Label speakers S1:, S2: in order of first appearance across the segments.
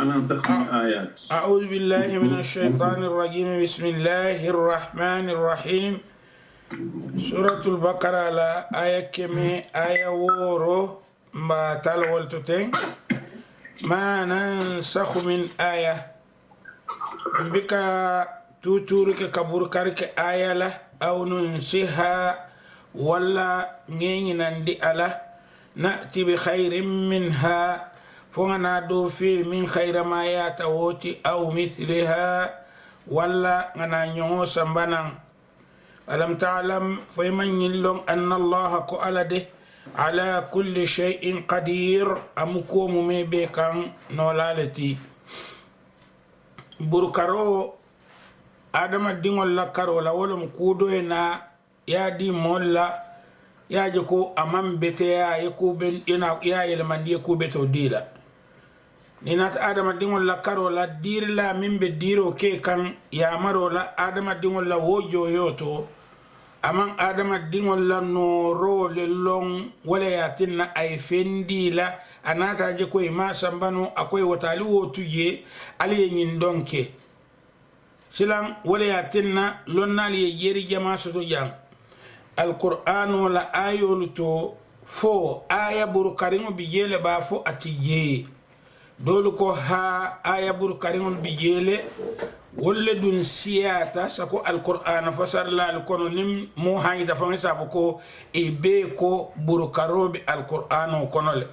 S1: ننسخ من آيات.
S2: أعوذ بالله من الشيطان الرجيم. بسم الله الرحمن الرحيم. سورة البقرة على آية كمي آية وورو ما تلول تتين ما ننسخ من آية بك توتورك كبركارك آية له أو ننسيها ولا نيني على نأتي بخير منها فانا دو في من خير ما ياتوتي أو مثلها ولا أنا نيو سمبانا. ألم تعلم فيمن يلون أن الله قال على كل شيء قدير أمكم مبيكان نولالتي بركارو آدم الدين الله كارو لا ولم كودونا يا دي مولا يا جكو أمام بيتيا يكو بن يا يلمن يكو بيتو ديلا ninat adama dingol la karo la dir la mimbe diro ke kan ya maro la adama dingol la wojo yoto amang adama dingol la noro le long wala ya tinna ay fendi la anata je koy ma sambano akoy watali wotuje ali nyin donke silang wala ya tinna lonnal ye jeri jama soto jang alquran la ayolu to fo aya buru karimo bijele ba fo atije dolu ko ha aya bur karimul bijele wolle dun siyata sako alquran fasar la alkono nim mo hayda fa sabu ko e be ko bur karobe alquran kono le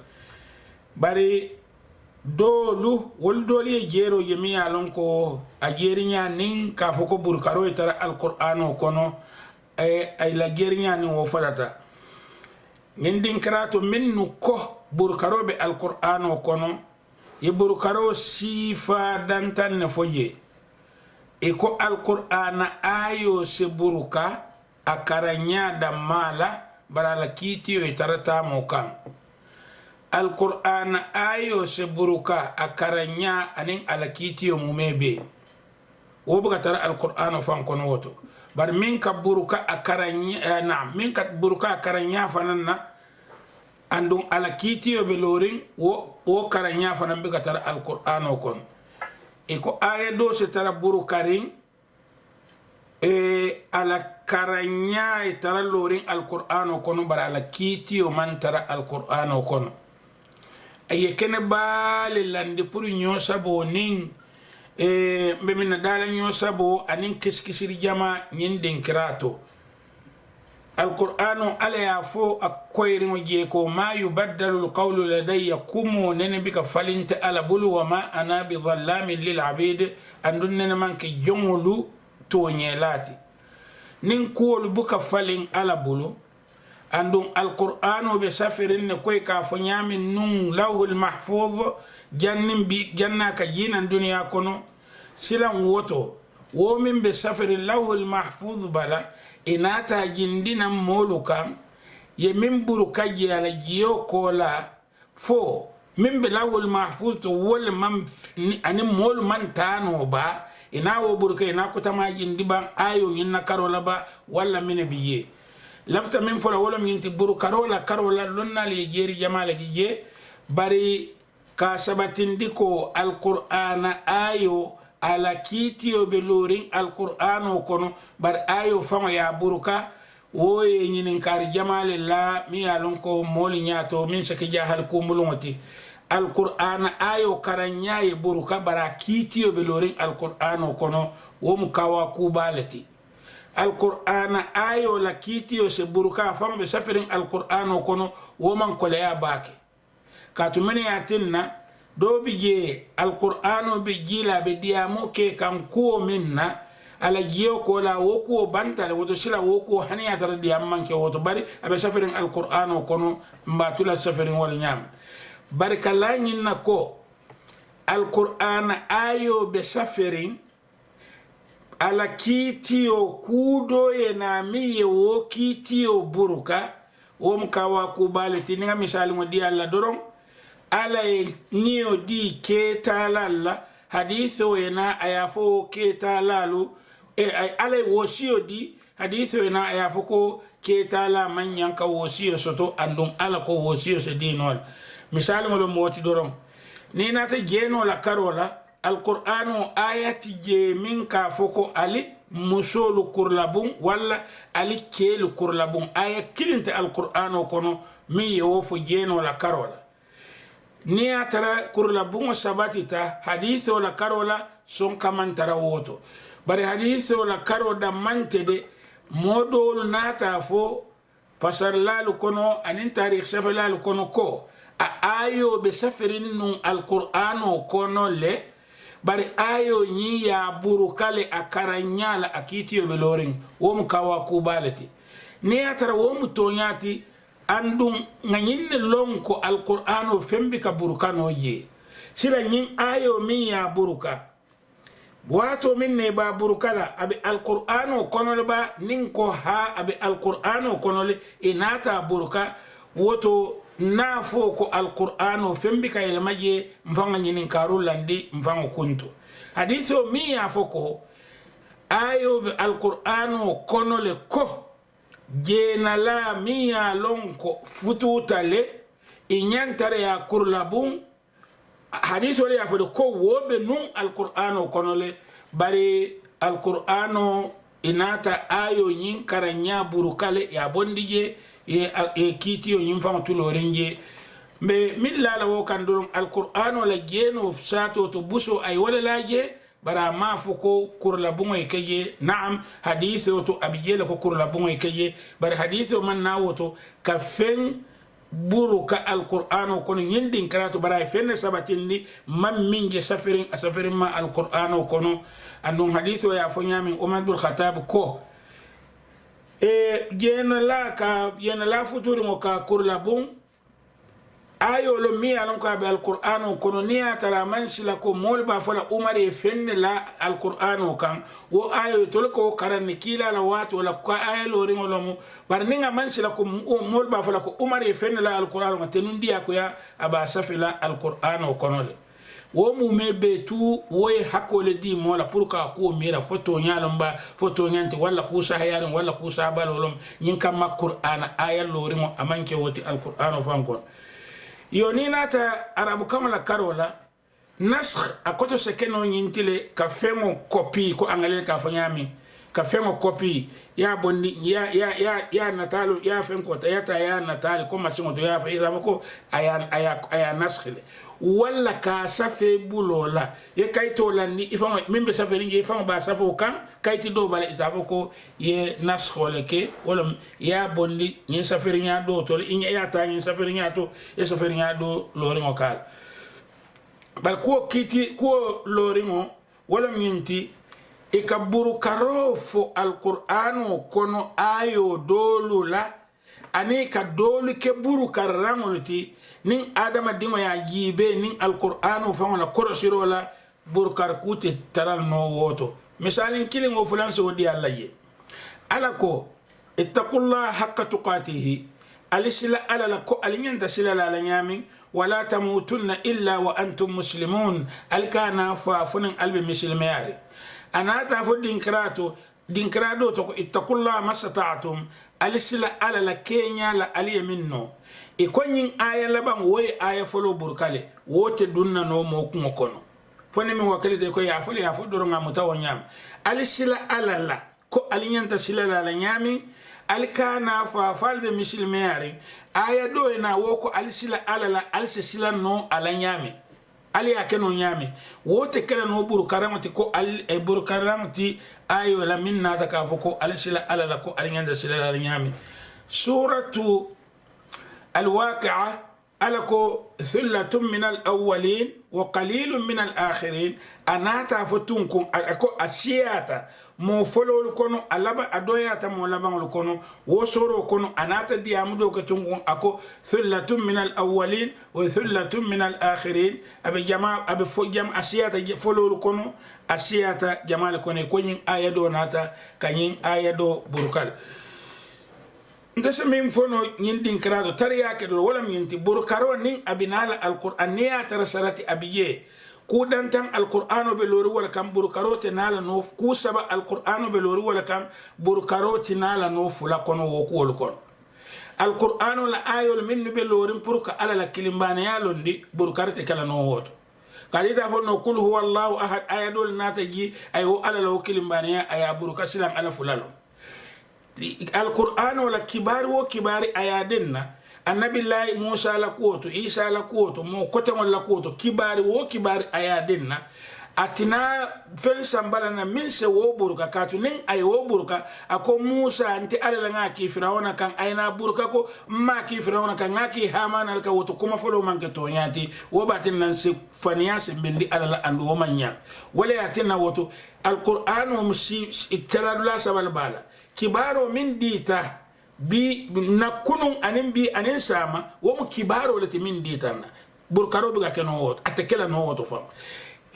S2: bari dolu wol doli e jero yemi alon ko a jerinya nin ka foko bur karo tara alquran kono ay la jerinya ni wo falata ngindin karato minnu ko bur karobe alquran kono yiburu karo sifa dantan ne foje iko alquran ayo se buruka akaranya da mala barala kiti we tarata mokan alquran ayo se buruka akaranya anin alakiti yo mumebe wo buga tara alquran fan kono woto bar min ka buruka akaranya min ka buruka akaranya fananna andung ala kiti yo beloring wo karanya fanan be gatara alquran kon e ko aya do se tara buru karin ala karanya e tara loring alquran kon bara ala kiti yo man tara alquran kon ay kene bale lande pour nyo sabo nin be min dala nyo sabo anin kiskisiri jama nyin denkrato القرآن على يافو أكوير مجيكو ما يبدل القول لدي كمو ننبك فلنت على بلو وما أنا بظلام للعبيد أندن منك جملو تونيلاتي ننكول بك فلن على بلو أندن القرآن بسفر نكوي كافنيام نون لوه المحفوظ جنك جينا الدنيا كنو سلام وطو ومن بسفر لوه المحفوظ بلا inata jindina molukan ye min buruka ala jiyo kola fo min bilawul mahfuz to wol man ani mol man tano ba ina wo buruka ina kutama jindi ban ayo nyinna karola ba wala min biye lafta min fola wala min ti buruka karola lonna li jeri jamala je bari ka sabatindiko alqur'ana ayo ala kitiyo be lorin alqur'ano kono bar ayo fama ya buruka woye nyinin kari jamale la mi yalon ko moli nyato min saki jahal ko mulumati alqur'ana ayo karanya ye buruka bara kitiyo be lorin alqur'ano kono wo mukawa kubalati alqur'ana ayo la kitiyo se buruka fama be safirin alqur'ano kono wo man ko ya bake katumene yatinna do bije alqur'ano be jila be diamo ke kan ko minna ala jiyo ko la woko bantale woto sila woko haniya tar diam manke woto bari abe safirin alqur'ano kono mbatula safirin wal nyam barikalla nyinna ko alqur'ana ayo be safirin ala kitiyo kudo yena miye wo kitiyo buruka wo mkawa kubaleti ninga misali ngodi alla doron ala niyo di ketalalla hadithu ena ayafo ketalalu ala wosiyo di hadithu ena ayafo ko ketala manyan ka wosiyo soto andum ala ko wosiyo se dinol misali mo moti doron ni nata jeno la karola alqur'ano ayati je min ka foko ali musolu kurlabun walla ali kelu kurlabun aya kilinta alqur'ano kono mi yofo jeno la karola ni atara kurlabun sabatita hadithu la karola son kamantara woto bari hadithu la karoda mantede modol nata fo fasarlalu kono anin tarikh safalalu kono ko a ayo be safirin nun alqur'ano kono le bari ayo ni ya burukale akaranyala akitiyo be lorin wo mu kawa kubalati ni atara wo mu tonyati andum nganyinne lonko alqur'ano fembi ka burukano je sila nyin ayo min ya buruka wato min ne ba burukala abi alqur'ano kono le ba nin ko ha abi alqur'ano kono le inata buruka woto nafo ko alqur'ano fembi ka ile maje mfanga nyinin karulandi mfango kuntu hadiso mi ya foko ayo bi alqur'ano kono le ko jenala mi ya lonko fututale inyantare ya kurlabun hadiso le ya fo ko wobe nun alqur'ano kono le bari alqur'ano inata ayo nyin karanya burukale ya bondije e kitiyo nyim fam tulorenje be millala wo kan don alqur'ano la jeno sato to buso ay wala laje bara ma fuko kurla bungo keje naam hadithu to abijela ko kurla bungo keje bara hadithu man nawoto ka fen buruka alqur'ano kono nyindin karatu bara fenne sabatindi mam minge safirin ma alqur'ano kono andon hadithu ya fo nyami umar bin khattab ko jena la futuri mo ka kurla bun ayo lo mi alon ka be alqur'ano kono ni atara man sila ko mol ba fala umar e fenne la alqur'ano kan wo ayo to ko karan kila la wato la ko ayo lo ringo lo mo bar ninga man sila ko mol ba fala ko umar e fenne la alqur'ano kan tenundi ya ko ya aba safila alqur'ano kono le wo mu mebe tu woy hakole di mola pour ka ko mira photo nyalamba photo nyanti wala ku sahayarin wala ku sabalolom nyin kam qur'ana ayal lori mo amanke woti alqur'ano fankon yoni nata arabu kamala karola nasakh akoto sekeno nyintile ka fengo copy ko angale ka fanyami ka fengo copy ya bonni ya natalo ya fenko ta ya natali ko machingo to ya fa ko aya naskhile wala ka safe bulola ye kayto landi ifama mimbe safe ringe ifama ba safo kan kayti do bala isafo ko ye naskhole ke wala ya bonni nyin safe ringa do to inya ya ta nyin safe ringa to e safe ringa do loringo kal bal ko kiti ko loringo wala minti e kaburu karofo alqur'ano kono ayo dolula ani ka dolu ke buru karangolti nin adama dingo ya jibe nin alqur'ano fangola korosiro la burkar kuti taral no woto misalin kilingo fulan so di alla ye alako ittaqullaha haqqa tuqatihi alisila ala ko alinyanta sila la nyamin wala tamutunna illa wa antum muslimun alkana fa funin albi muslimiyari anata fo dinkrado to ittaqullaha masata'tum alisila ala la kenya la aliye minno e konyin aya laban woy aya folo burkale wote dunna no mo ko kono fone mi wakalite ko ya fo doro nga mutawanyam alisila ala la ko alinyanta sila la nyami alkana fa falbe muslimiyari aya do na woko alisila ala la alisila no ala nyami ali akeno nyami wote kala no burkaramati ko al e burkaramati ayo la minna ta ka foko alisila ala la ko alinyanda sila la nyami suratu الواقعة ألكو ثلة من الأولين وقليل من الآخرين أنا تعفتونكم أكو أشياء مو فلو لكونو ألابا أدوياتا مو لابا لكونو وصورو كونو أنا تدي أمدو كتونكم أكو ثلة من الأولين وثلة من الآخرين أبي جماعة أبي جماعة أشياء فلو لكونو أشياء جماعة لكوني كونين آيادو ناتا كنين آيادو بركال ndese min fono nyindin krado tariya ke do wala minti burkaro nin abinala alquran niya tarasarati abiye ku dantan alqur'ano be lori wala kam burkaro te nala no ku saba alqur'ano be lori wala kam burkaro te nala no fula kono wo ko kon alqur'ano la ayol min be lori pour ka ala la kilimbane ya londi burkaro te kala no woto kadita fo no kul huwa allah ahad ayadol nataji ay o ala law kilimbaniya aya buruka silan ala fulalo القرآن ولا كبار وكبار أيادنا النبي الله موسى لكوتو عيسى لكوتو مو كتم لكوتو كبار وكبار أيادنا أتنا فين سامبالنا من سو بوركا كاتو نين أي بوركا أكو موسى أنت على لنا كي فرعون كان أينا بوركا كو ما كي فرعون كان كي هامان لك وتكما فلو من كتونياتي وباتنا نسي فنياس بندي على الأندو ومنيا ولا ياتنا وتو القرآن ومسي اتلال لا سبال بالا kibaro min dita bi na kunun anin bi anin sama wo mu kibaro lati min dita na burkaro biga keno wot atekela no woto fa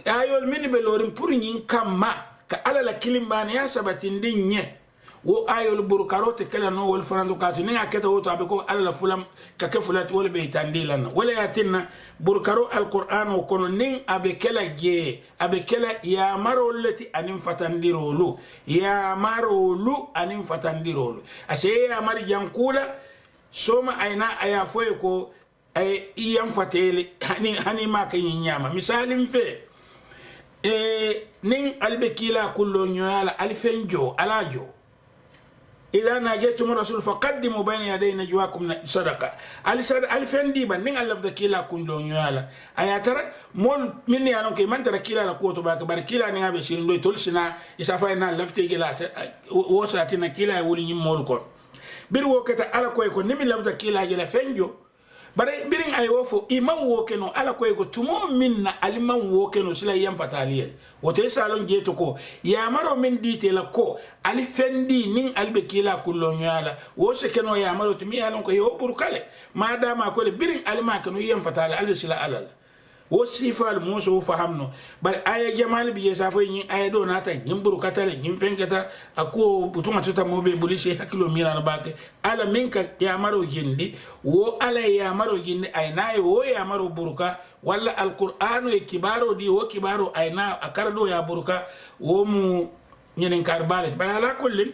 S2: ayol min be lorin pour nyin kamma ka ala la kilimbani ya sabatin dinye wo ayol burkaro te kala no wol farando katu ne aketa woto abiko ala la fulam ka ke fulat wol be tandilan wala yatinna burkaro alquran o kono nin abekela je abekela ya marolati anin fatandirolu ya marolu anin fatandirolu ashe ya mari jankula soma aina aya foye ko ay iyam fatele hani ma kan nyama misalin fe nin albekila kullo nyoala alfenjo alajo إذا ناجيتم الرسول فقدموا بين يدي نجواكم صدقة الفندي بن الله فدكيلا كن لون يالا أيا ترى مول مني أنا كي من ترى كيلا لقوته باك كيلا نيا بسيرن دو تولسنا إسافينا لفتي كيلا وساتنا كيلا يقولي مول كون بيرو كتا على كوي كون نمي لفتا كيلا جلا فنجو bare birin ay wofo imam wokeno ala koy ko tumo minna aliman wokeno sila yam fataliyel wote salon jeto ko ya maro min dite la ko ali fendi nin albe kila kullo nyala wo se keno ya maro tumi alon ko yo burkale madama ko le birin alima keno yam fatale al sila alal wo sifal muso fahamno bare aya jamal bi yesafo yin aya do nata yin burkatale yin fenkata ako butuma tuta mobe bulisi hakilo mirana bake ala minka ya maro jindi wo ala ya maro jindi ayna wo ya maro burka wala alqur'anu e kibaro di wo kibaro ayna akardo ya burka wo mu nyenen karbale bara la kullin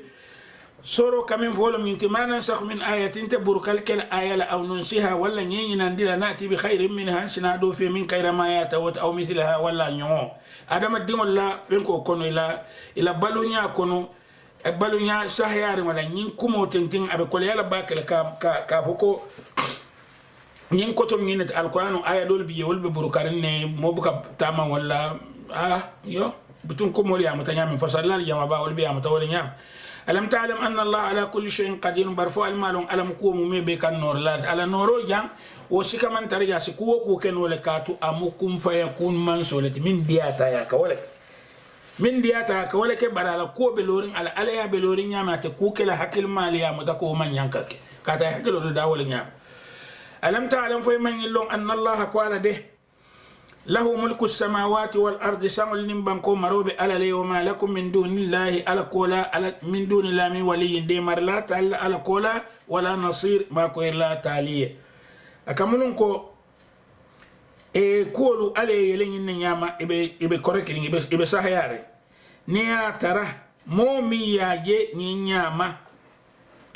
S2: soro kamin volum intimana sakh min ayatin taburkal kal ayala aw nunsiha wala nyini nandila nati bi khairin minha sinado fi min khayra ma yatawat aw mithlaha wala nyo adama dingol la fenko kono ila balunya kono e balunya sahyar wala nyin kumo tenting abe ko yala bakal ka foko nyin kotom nyin alquran aya dol bi yewol be burkarin ne mo buka tama wala yo butun kumo ya mutanya min fasallal jama ba wol bi amata wala nyam ألم تعلم أن الله على كل شيء قدير برفع المال ألم كوم مبيك النور لا على نورو جام وسك من ترجع سكوا كوكن ولكاتو أمكم فيكون من سولت من دياتا يا كولك من دياتا كولك برا كو بلورين على عليا بلورين يا ما تكوك لا حكل مال يا متكو من ينكك كاتا حكل داول يا ألم تعلم فيمن يلون أن الله قال ده له ملك السماوات والأرض سمل نبانكو مروب على لي وما لكم من دون الله على كولا من دون الله من ولي دي مرلا تعالى على كولا ولا نصير ما كو لا تعالى أكملونكو كولو على يلين نياما إبي كوركين إبي سهياري نيا ترى مومي ياجي نياما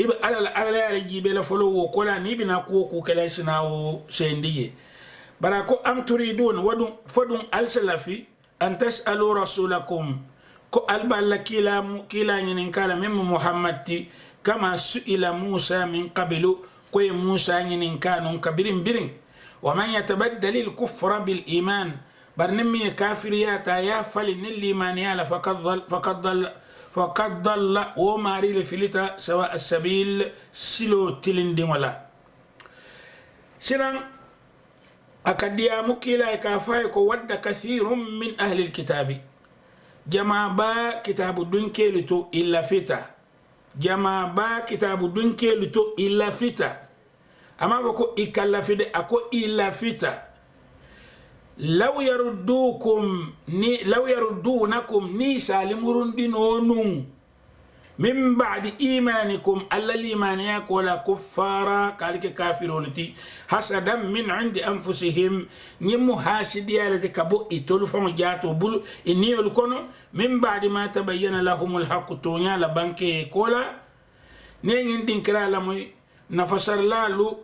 S2: إبي على جيبي لفلو وكولا نيبنا كوكو كلاسناو سيندي barako am turidun wadun fadun al-salafi an tas'alu rasulakum ko alballa kila nyinin kala mem muhammadi kama su'ila musa min qablu ko musa nyinin kanun kabirin birin wa man yatabaddal al-kufra bil iman barnami kafiriyata ya falin al-iman ya la faqad dalla wa mari li filita sawa as-sabil silo tilindi wala siran akadia mukila ikafai ko wadda kathirun min ahli alkitabi jama ba kitabu dunke lito illa fita jama ba kitabu dunke lito illa fita ama ko ikalla fide ako illa fita law yaruddunakum ni salimurun dinonun من بعد إيمانكم ألا الإيمان يقول كفارا كالك كافرولتي حسدا من عند أنفسهم نمو حاسدية التي كبو إتلفون جاتو بلو إني يلكونو من بعد ما تبين لهم الحق تونيا لبنكي كولا نين دين كرا لمي نفسر لالو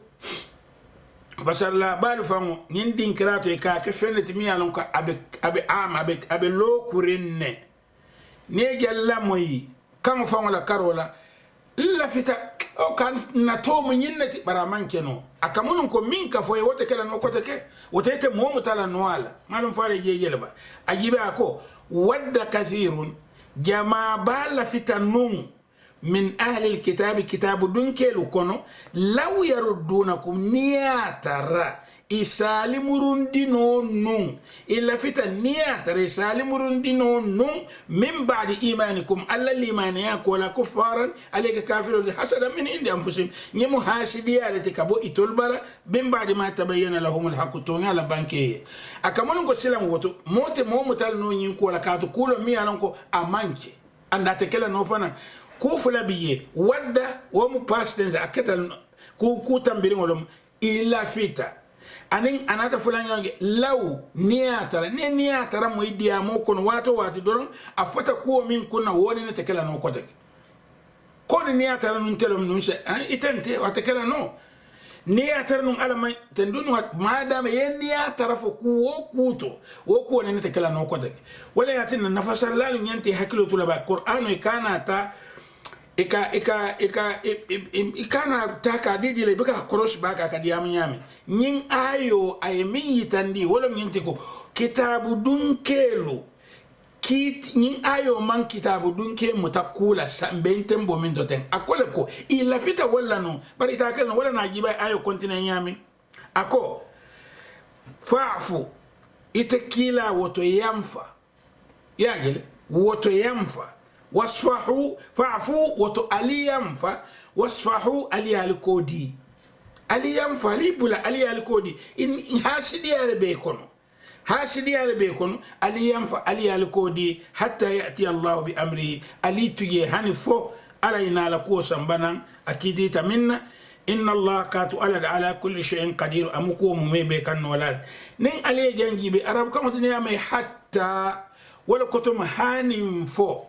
S2: basar la balu fango nin din krato e ka ke feneti mi alon ko abe lo kurenne ne gella moyi kan fango la karola la fita o kan na to mun yinnati baraman keno akamunun ko min ka foye wote kala no kote ke wote te mo mutala no ala malum fare jejele ba ajibe ako wadda kathirun jamaa bala fita nun من أهل الكتاب كتاب دنكيلو كونو لو يردونكم نياترا إسالي مرندينو نون إلا فتا نياترا إسالي مرندينو نون من بعد إيمانكم ألا الإيمان يكولا كفارا عليك كافر حسدا من عند أنفسهم نمو هاسدية التي كبو إتولبرا من بعد ما تبين لهم الحق توني على بانكي أكملون سلام وطو موت متال نون ينكو ولا كاتو كولو ميالونكو أمانكي أنداتكلا نوفانا kufula biye wadda wo mu pasden akata ku tambiri ngolom ila fita anin anata fulanya law niatara mo idia mo kono wato doron afata ko min kunna woni ne tekela no kote kono niatara nun telom nun se itente watakela no niatara nun alama tendunu madama yen niatara fo ku wo kuto wo ko ne tekela no kote wala yatin nafasar lalu nyanti hakilo tulaba qur'anu ikana ta ikana taka didi le bika cross baka ka diam nyame nyin ayo ay min yitandi wala nyinti ko kitabu dunkelu kit nyin ayo man kitabu dunke mutakula sambenten bo min doten akole ko ila fita wala no bari ta kan wala na jiba ayo kontine nyame ako fa'fu itakila woto yamfa yagel woto yamfa wasfahu fa'fu wato aliyamfa wasfahu aliyalkodi aliyamfa libula aliyalkodi in hasidi albe kono aliyamfa aliyalkodi hatta yati Allah bi amri alituye hanifo alaina la ko sambana akidita minna inna Allah katu ala kulli shay'in qadir amuko mu mebe kan wala nin aliye jangi be arab kama dunya mai hatta wala kotum hanifo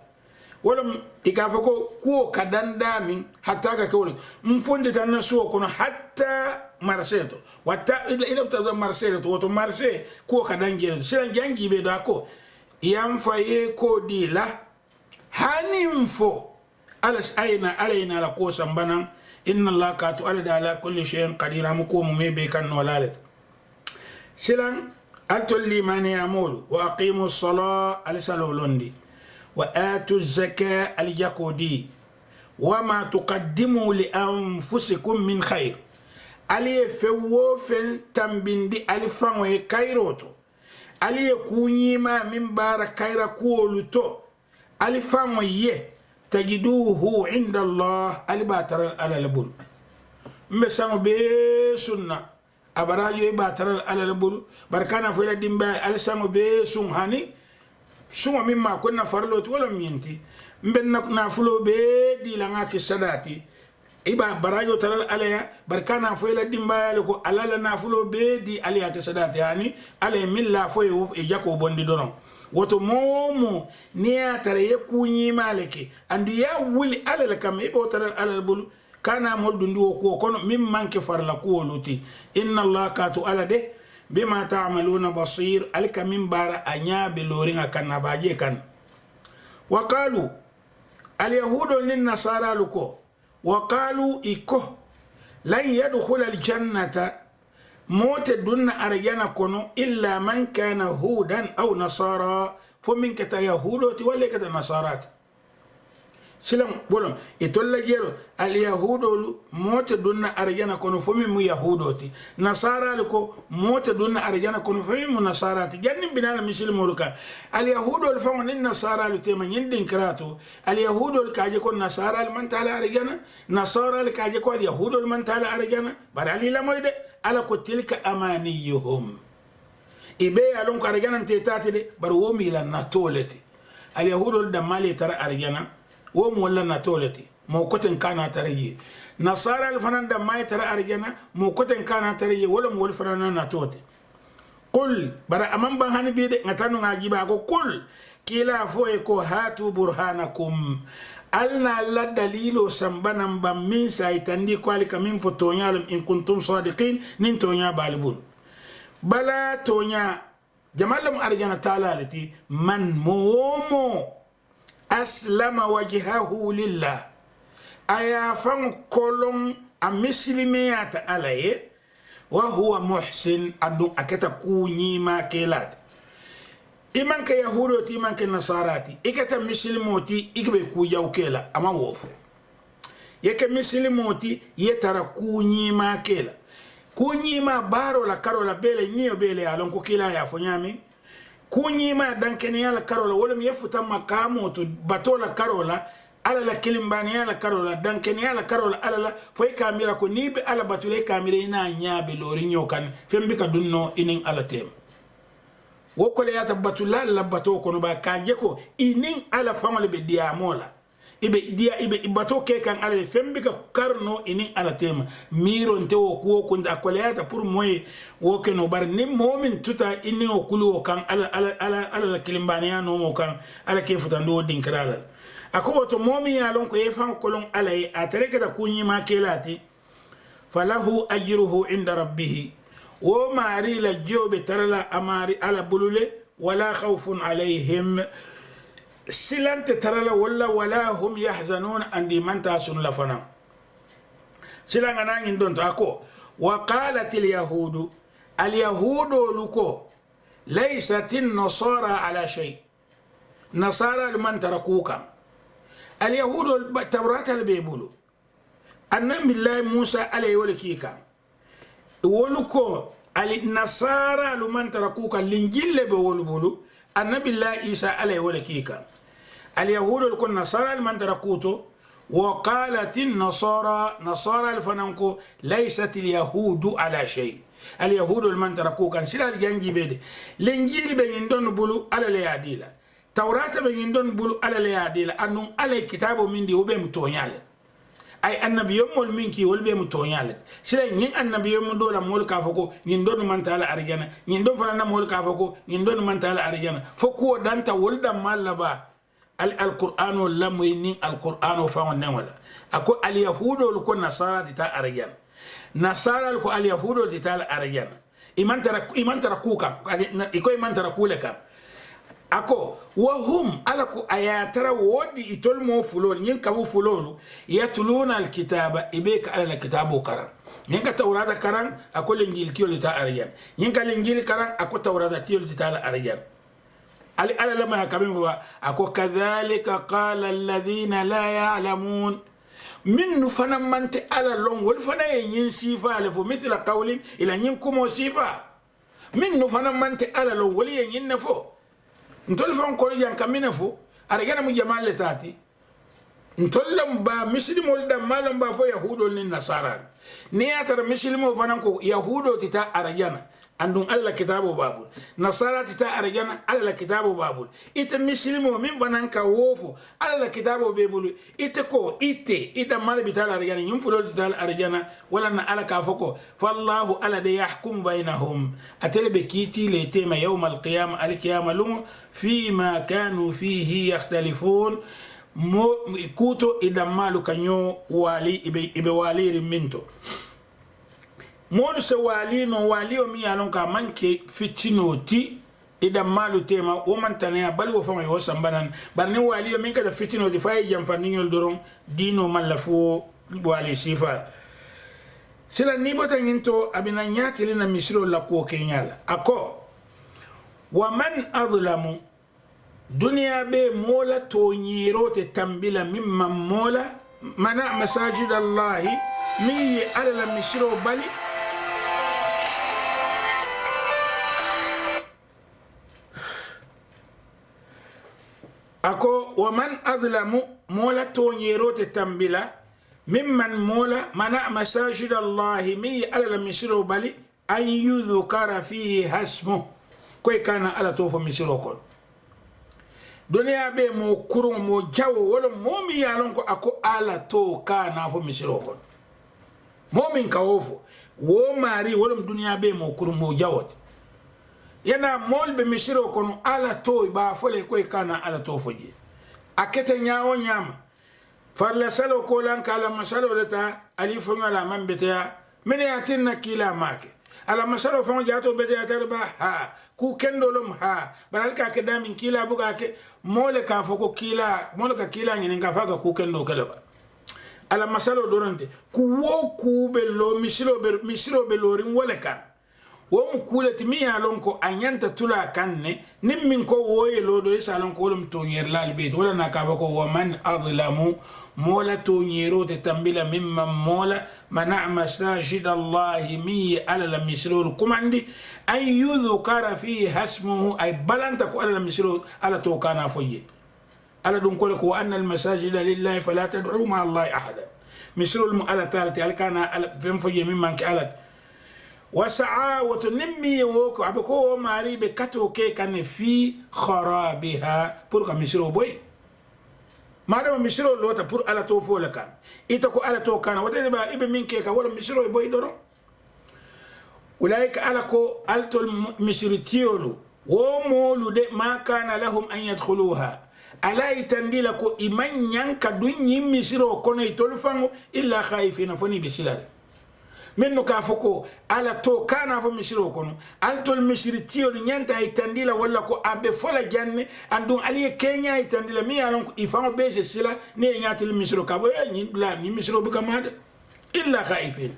S2: wala ikafako kuo kadanda min hatta ka kawle mfunde tanna so kono hatta marseto wata ila ta marseto wato marse kuo kadange silan jangi be dako yamfa ye ko dila hanimfo alas aina alaina la ko sambana inna Allah katu ala kulli shay'in qadir amuko mu mebe kan walalet silan altolli mani amul wa aqimus sala alisalo londi وآتوا الزكاة اليقودي وما تقدموا لأنفسكم من خير علي فو فن تنبندي ألفان وكيروتو علي كوني ما من بارك كيرا كولتو ألفان ويه تجدوه عند الله الباتر على البول مسام بسنة أبراجو باتر على البول بركانا فيلا ديمبا ألسام بسن هاني suma mimma ko na farlo to wala minti mbenna na fulo be di la ngaki sadati iba barajo taral alaya barkana fo la dimbayale ko alala na fulo be di aliya ta sadati yani ale milla fo e jako bondi donon woto momo niya tare yekunyi maleke andi ya wuli alala kam ibo taral alal bulu kana moldu ndi ko kono mimman ke farla ko luti inna Allah katu alade بما تعملون بصير ألك من بارا أنيا بلورين كان نباجي كان وقالوا اليهود للنصارى لكو وقالوا إكو لن يدخل الجنة موت دون أرجانا كونو إلا من كان هودا أو نصارى فمن كتا يهود ولا كتا نصارى silam bolom itolla jero al yahudo mota dunna arjana kono fomi mu yahudoti nasara ko mota dunna arjana kono fomi mu nasarati jannim binala muslimu ruka al yahudo fa won nasara lu tema nyindin krato al yahudo kaaje ko nasara al man tala arjana nasara al kaaje ko al yahudo al man tala arjana barali la moyde ala ko tilka amaniyuhum ibe alon ko arjana tetati de bar womi la natoleti al yahudo da mali tara arjana wo mo wala na toleti mo koten kana taraji nasara al fanan da mai tara arjana mo koten kana taraji wala mo wal fanan na tote qul bara amam ban hani bi de ngatanu ngaji ba ko qul kila fo e ko hatu burhanakum alna la dalilo sambanan bam min saytandi ko alika min fo toñalum in kuntum sadiqin nin toña balbul bala toña jamalam arjana taala lati man momo aslama wajhahu lillah aya fan kolon a muslimiyata alaye wa huwa muhsin adu akata kunyima kelat iman ka yahudo ti iman ka nasarati ikata muslimoti igbe ku yawkela ama wofu yake muslimoti yetara kunyima kela kunyima baro la karola bele niyo bele alon ko kila ya fonyami kunyima dankene yala karola wolem yefuta makamu to batola karola ala la kilimbani yala karola dankene yala karola ala la foy kamira ko nibe ala batule kamira ina nyaabe lori nyokan fembi ka dunno inin ala tem wokole yata batula la bato ko no ba kanje ko inin ala famale be diamola ibe dia ibe bato ke kan ala fembi ka karno inin ala tema miro nte wo ko kunda kole yata pour moy wo ke no bar ni momin tuta inni o kulu kan ala la kilimbani ya no mo kan ala ke futando dinkrala ako to momi ya lon ko yefan kolon alay atareke da kunyi ma kelati falahu ajruhu inda rabbih wa mari la jobe tarala amari ala bulule wala khawfun alayhim silante tarala wala hum yahzanun andi man tasun lafana silanga nangin don to ako wa qalat al yahudu luko laysat an-nasara ala shay nasara liman tarakuka اليهود التوراة البيبولو النبي الله موسى عليه ولكيكا ولكو النصارى لمن تركوك الانجيل بولبولو النبي الله عيسى عليه ولكيكا اليهود لكو النصارى لمن تركوتو وقالت نصارى الفنانكو ليست اليهود على شيء اليهود لمن تركوك سلا الجنجي بيدي الانجيل بيندون بولو على لياديلا Taurata be ngindon bulu ala le adila anun ala kitabu mindi obe mutonyale ay annabiyum mol minki wolbe mutonyale sire nyin annabiyum dola mol ka foko ngindon mantala arjana ngindon fana mol ka foko ngindon mantala arjana foko danta wolda malaba alquran wala moyni alquran fa wonna wala ako al yahudo ko nasara ta arjana nasara ko al yahudo ta arjana iman tara kuka iko iman tara kuleka ako wahum alaku ayatara wodi itol mo fulol nyin kabu fulolu yatluna alkitaba ibeka ala kitabu karan nyin ka tawrata karan ako lingil tiyo ta aryan nyin ka lingil karan ako tawrata tiyo ta aryan ali ala lama kabin wa ako kadhalika qala alladhina la ya'lamun min fana mante ala long wal fana yin sifa la fu mithla qawlim ila nyin kumo sifa min fana mante ala long wal yin nafo ntol fon ko yan kamina fo aragana mu jamal letati ntollam ba muslimol da malam ba fo yahudol ni nasara ni atara muslimo fanan ko yahudo tita aragana andun alla kitabu babul nasara tita aragana alla kitabu babul ite muslimo min fanan ka wofo alla kitabu babul ite ko ida mal bitala aragana nyum fulol bitala aragana wala na ala ka foko fallahu ala de yahkum bainahum atele be kiti le tema yawm alqiyamah alqiyamah lum فيما كانوا فيه يختلفون كوتو إذا مالو كنيو والي إبي والي رمينتو مول سوالي نو والي ومي يالون كمان كي فتشنو تي إذا مالو تيما ومن تنيا بل وفما يوسم بنان برني والي ومين كده فتشنو دي فاي جنفانين يلدرون دينو ملفو والي سيفا سلا نيبوتا نينتو أبنا نياتي لنا مشرو لكو كينيالا أكو ومن أظلم دنيا بي مولا تونيروت تنبيلا ممن مولا منع مساجد الله مي على المشرو بالي أكو ومن أظلم مولا تونيروت تنبيلا ممن مولا منع مساجد الله مي على المشرو بالي أن يذكر فيه اسمه كوي كان على توفى مسيروكون دنيا بي مو كورون مو جاو ولا مومي يالونكو اكو على تو كان فو مسيروكون مومين كاوفو wo mari wolum dunya be mo kur mo jawot yana mol be misiro kono ala to ba fole koy kana ala to foje akete nyaawo nyama farla salo ko lan kala masalo leta ali fonyo ala man betea mene yatinna kila make ala masalo fonyo jato betea tarba ha ku kendolum ha baral ka ke damin kila buga ke mole ka foko kila mole ka kila ngin ka faga ku kendo kala ba ala masalo dorante ku wo ku be lo misiro be lorin wala kan wo mu kulati mi yalon ko anyanta tula kanne nimmin ko woye lodo isalon ko lum to nyer lal bit wala na ka ko wa man adlamu mola to nyero te tambila mimma mola mana masajid allah mi ala la misrul kumandi ay yudhkara fi hasmuhu ay balanta ko ala la misrul ala to kana foye ala dun ko ko anna al masajid lillahi fala tad'u ma allah ahada misrul mu ala talati al kana ala fem foye mimman ki ala وسعى وتنمي وكو أبوكو ماري بكتو كي كان في خرابها بور كمشرو بوي ما دام مشرو لوتا بور على توفو لكان إتكو على تو كان وتبقى ابن من كيكا ولا مشرو بوي دورو أولئك ألكو ألتو المشرتيولو ومولو دي ما كان لهم أن يدخلوها ألا يتندلكو إمان ينكا دوني مشرو كوني تولفانو إلا خايفين فني بسلال منو كافوكو على تو كان فو مشرو كونو التو المشرتيو نيانتا يتنديلا ولا كو ابي فولا جاني اندون علي كينيا يتنديلا مي الون يفامو بيس سيلا ني نياتي المشرو كابو ني لا ني مشرو بكماد الا خائفين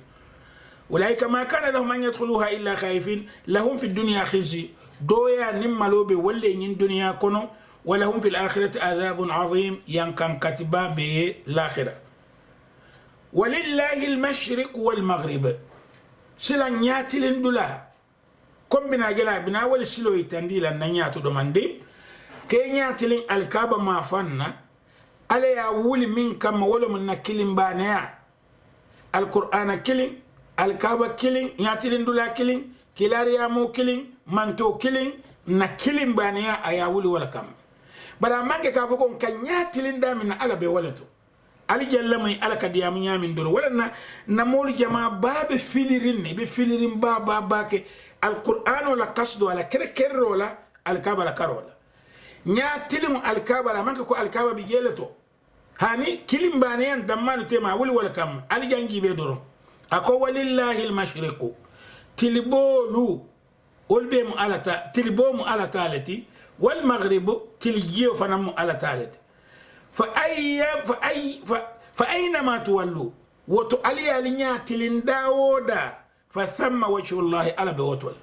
S2: اولئك ما كان لهم ان يدخلوها الا خائفين لهم في الدنيا خزي دويا نمالوبي ولا ني الدنيا كونو ولهم في الاخره عذاب عظيم ينكم كتبا بالاخره ولله المشرق والمغرب سلا نياتلين دولا كم بنا جلا بنا ولا سلو يتنديلا نياتو دوماندي كي نياتلين الكابا ما فنا على يقول من كم ولا من كلم بانيا القرآن كلين الكابا كلين نياتلين دولا كلين كلاريا مو كلين مانتو كلين نكلم بانيا أيقول ولا كم بدا مانك كافوكم كنياتلين دامنا على بولتو ali jalla may ala kadiya mu nyamin doro wala na mol jama babe filirin be filirin ba ke alquran wala qasdu ala kerro la alkabala karola nya tilim alkabala manka ko alkaba bi jeleto hani kilim baneyan dammal tema wala kam ali jangi be doro ako walillahi almashriqu tilibolu olbe mu alata tilibo mu alata lati wal maghribu tiljiyo fanam alata فأينما تولوا وتعلي علينا تلين داودا فثم وجه الله على بوتول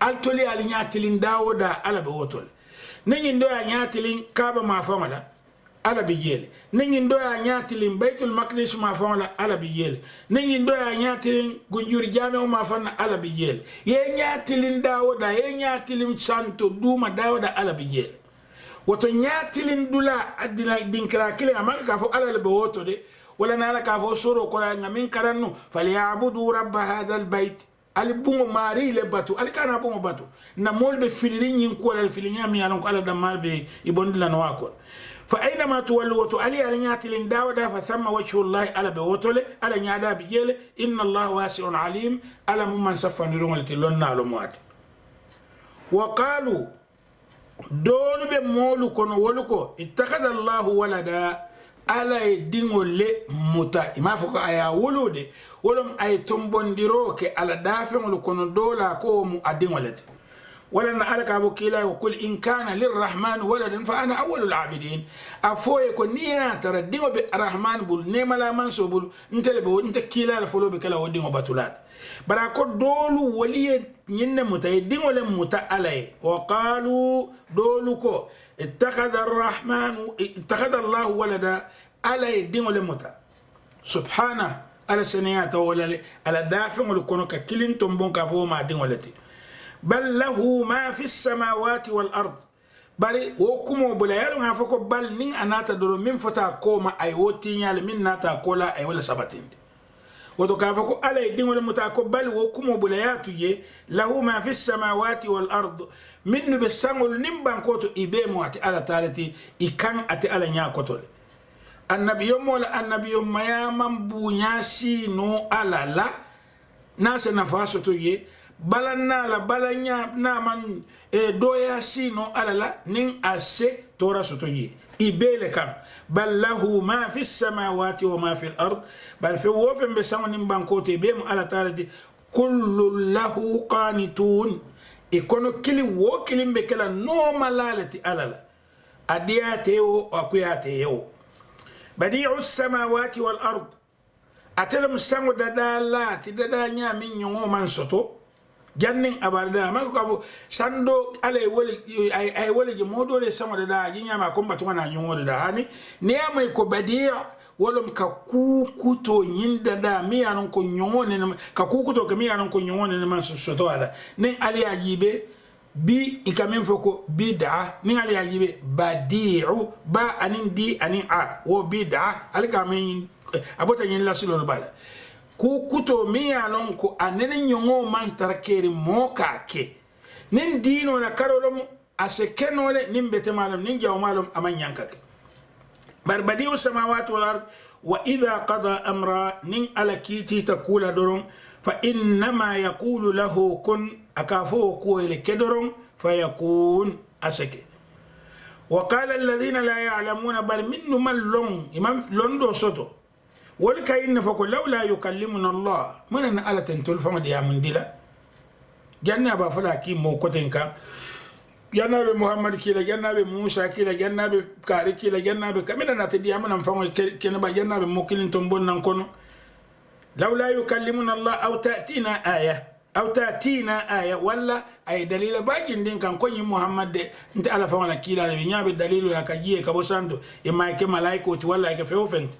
S2: التولي علينا تلين داودا على بوتول نين دو علينا تلين كابا ما فملا على بيجيل نين دو علينا تلين بيت المقدس ما فملا على بيجيل نين دو علينا تلين غنجور جامع ما فملا على بيجيل ينيا تلين داودا ينيا تلين سانتو دوما داودا على بيجيل woto nyatilin dula adina dinkra kile amaka kafo ala le boto de wala nala kafo soro ko la ngamin karannu falyabudu rabb hadha albayt albungo mari le batu alikana bungo batu na molbe filirin yin ko la filinya mi alon ko ala damal be ibondi la nawakon fa aina ma tuwallu woto ali ala nyatilin dawda fa thamma wajhu allah ala be woto le ala nyaada bi jele inna allah wasi'un alim ala mumman safani rongolti lonna lo muati wa qalu dolu be molu kono woluko ittakhadha allah walada ala dingole muta ima foko aya wolude wolom ay tombondiro ke ala dafengol kono dola ko mu adingolete wala na ala ka bokila wa kul in kana lirrahman waladan fa ana awwalul abidin afoye ko niya tara dingo be arrahman bul nemala mansobul ntele be wonte kila la folo be kala wodingo batulat bara ko dolu waliye ñinne muta dingole muta alay wa qalu dolu ko ittakhadha allah walada alay dingole muta subhana ala saniyata wala ala dafengol kono ka kilinton bon ka fo ma dingoleti bal lahu ma fi samawati wal ard bari wo kumo bula yalu nga foko bal nin anata doro min fota ko ma ay woti nyal min nata kola ay wala sabatinde woto ka foko alay dingol muta ko bal wo kumo bula yatu je lahu ma fi samawati wal ard min be sangol nimban koto ibe mo ati ala talati ikan ati ala nya koto annabiyum wala annabiyum mayamam bu nyasi no ala la nasa nafaso to ye balanna la balanya na man doya sino alala nin ase tora sotoji ibele kam bal lahu ma fi samawati wa ma fi al-ard bal fi wofin be samanin bankote be mu ala taradi kullu lahu qanitun ikono kili wo kilimbe kala no malalati alala adiyate o akuyate yo badi'u samawati wal ard atelam sango dada lati dada nyami nyongo man soto jannin abarda ma ko sando ale woli ay woli je modole sango dada nyama ko batuma na nyongo dada hani ne amay ko badi' wolum ka kukuto nyinda da mi anon ko nyongo ne ka kukuto ka mi anon ko nyongo ne man soto ala ne ali ajibe bi ikamin foko bid'a ni ali ajibe badi'u ba anin di anin a wo bid'a alikamin abota nyin la silo bala ku kuto mi alon ko anene nyongo man tarakeri mo kake nin dino na karolom asekenole nin bete malum nin jaw malum amanyanka barbadi samawati wal ard wa idha qada amra nin alakiti takula doron fa inma yaqulu lahu kun akafu ko ile kedorong fayakun asake وقال الذين لا يعلمون بل من لون امام لوندو سوتو ولكا ان فقل لولا يكلمنا الله من ان على تنتل فما دي من دلا جنة با فلا كي مو كوتنكا جنة محمد كيلا جنة موسى كيلا جنة كاري كيلا جنة كمن انا تدي من فما كن با جنة موكلين تنبون نكونو لولا يكلمنا الله او تاتينا آية ولا أي دليل باقي ندين كان كوني محمد ده أنت على فما كيلا لبنيا بالدليل ولا كجيه كبوساندو إما يك ملاك ولا يك فيوفنت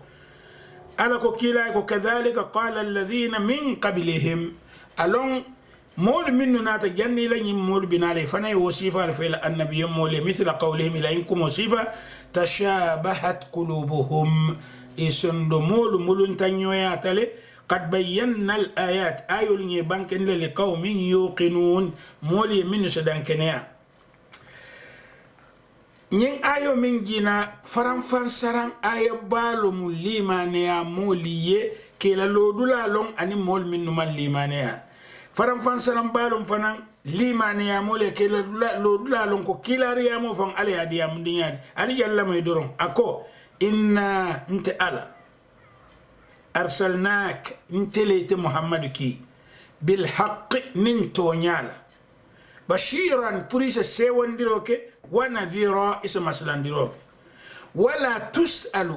S2: على كيلا كذلك قال الذين من قبلهم ألون مول منو ناتجني لين مول بنالي فنا وصيفة في النبي مول مثل قولهم إلى إنكم وصيفة تشابهت قلوبهم إسندو مول تنيويا تلي قد بينا الآيات آيو لني بانكن لقوم يوقنون مولي من سدان كنيا نين آيو من جينا فرنفان سران آيو بالو مليمانيا مولي كيلا لودولا لون أني مول من نمان ليمانيا فرنفان سران بالو فنان ليمانيا مولي كيلا لودولا لون كو كيلا ريامو فان علي هديا مدينيان أني جالا ميدورون أكو إنا انت ألا أرسلناك انتليت محمد كي بالحق ننتو نيالا بشيرا بريس سيوان ديروك ونذيرا اسم مسلان ديروك ولا تسأل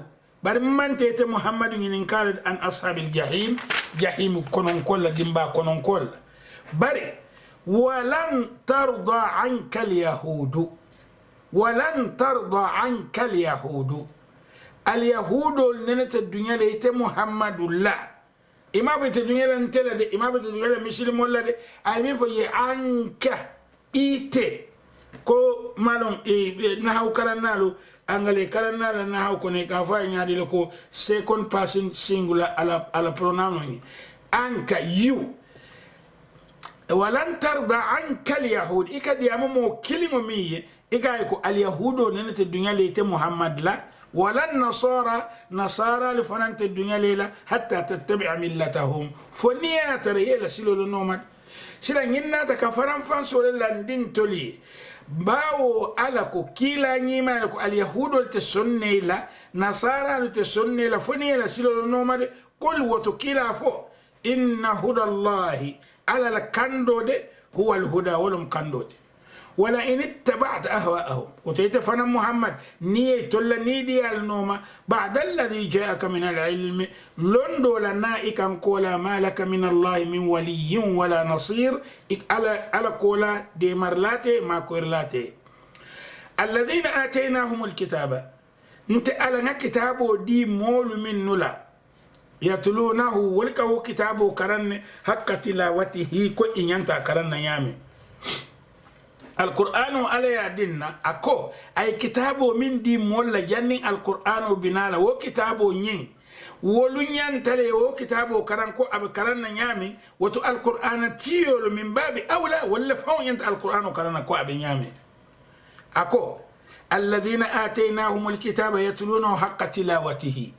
S2: برمان تيت محمد ينكار عن أصحاب الجحيم جحيم كونون كولا دمبا كونون كولا بري ولن ترضى عنك اليهود ولن ترضى عنك اليهود اليهود ننت الدنيا ليت محمد الله إما بيت الدنيا لنتلا دي إما بيت الدنيا لمسلم ولا دي أيمين في عنك إيتي كو مالون نهاو كرنالو أنغلي كرنال نهاو كوني كافا ينادي لكو second person singular على pronoun عنك you ولن ترضى عنك اليهود إكا دي أمو كلمة مية إكا يكو اليهود ننت الدنيا ليت محمد الله ولا نصارى لفنانت الدنيا ليلة حتى تتبع ملتهم فنيا ترى سيلو لنومد سيلا نينا تكفران فانسو للاندين تولي باو ألكو كيلا نيما لكو اليهود التسني لا نصارى التسني لا فنيا سيلو لنومد قل وتكيلا فو إن هدى الله على الكندو دي هو الهدى ولم كندو دي ولا إن اتبعت أهواءهم وتيتفنا محمد نيت ولا نيدي النوم بعد الذي جاءك من العلم لندو لنا إكام كولا ما لك من الله من ولي ولا نصير على كولا دي مرلاتي ما كورلاتي الذين آتيناهم الكتاب انت ألنا كتابه دي مول من نلا يتلونه ولكه كتابه كرن حق تلاوته كو إن ينتا كرن يامي القرآن على يدنا أكو أي كتابه من دي مولا جنين القرآن بنالا وكتابه نين ولو نين تلي وكتابه كرانكو أبي كران نيامي وتو القرآن تيول من باب أولى ولا فون ينت القرآن كرانكو أبي نيامي أكو الذين آتيناهم الكتاب يتلونه حق تلاوته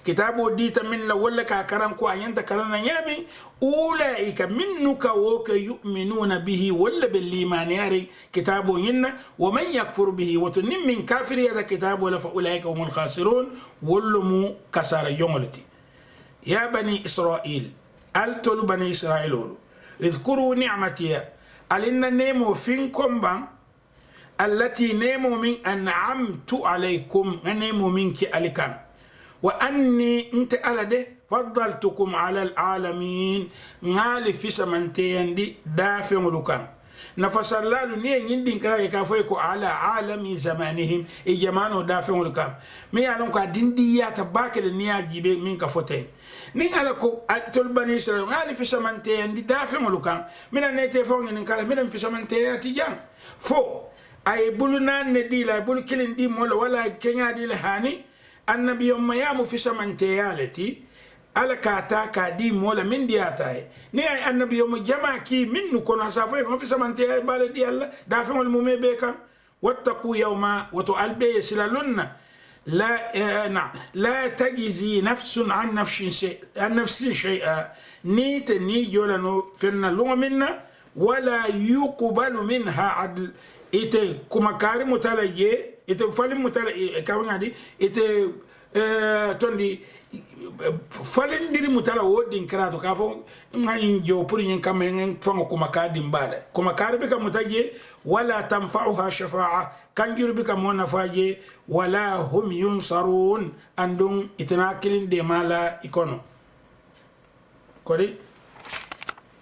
S2: كتابو ديتا من لولا كاكران كو أنت كرنا يامي أولئك منك وك يؤمنون به ولا بالإيمان ياري كتابو ينا ومن يكفر به وتنم من كافر هذا كتاب ولا فأولئك هم الخاسرون ولمو كسار يوملتي يا بني إسرائيل ألتل بني إسرائيل اذكروا نعمتي ألنا نيمو فينكم بان التي نيمو من أنعمت عليكم نيمو منك ألكم وأني انت على ده فضلتكم على العالمين نالي في سمنتين دي دافع لكم نفسرلالو ني نيندين كراي كافويكو على عالم زمانهم إجمانو دافع لكم مي أنو كدندي يا تباكل نيا جيبي من كفوتين نين على كو تلبني إسرائيل نالي في سمنتين دي دافع لكم من النيتفون نكلا من في سمنتين تيجان فو أي بلونا ندي لا بلو كلين دي مولا ولا كنيا دي لهاني النبي يوم يامو في سمنتيالتي على كاتا دي مولا من دياتاي ني النبي يوم جمع كي منو كنا سافي في سمنتيال بالدي الله دافع المومي بيكا واتقوا يوما وتؤلبي سلالن لا تجزي نفس عن نفس شيئا نيت ني جولانو فينا لو منا ولا يقبل منها عدل ite kuma kari mutala je ite fali mutala kawanga di ite tondi falin diri mutala wodin krato ka fo ngani jo puri nyen kam ngen fango kuma kadi mbale kuma kari bika mutaje wala tanfa'uha shafa'a kanjur bika mona faje wala hum yunsarun andun itinakilin de mala ikono kodi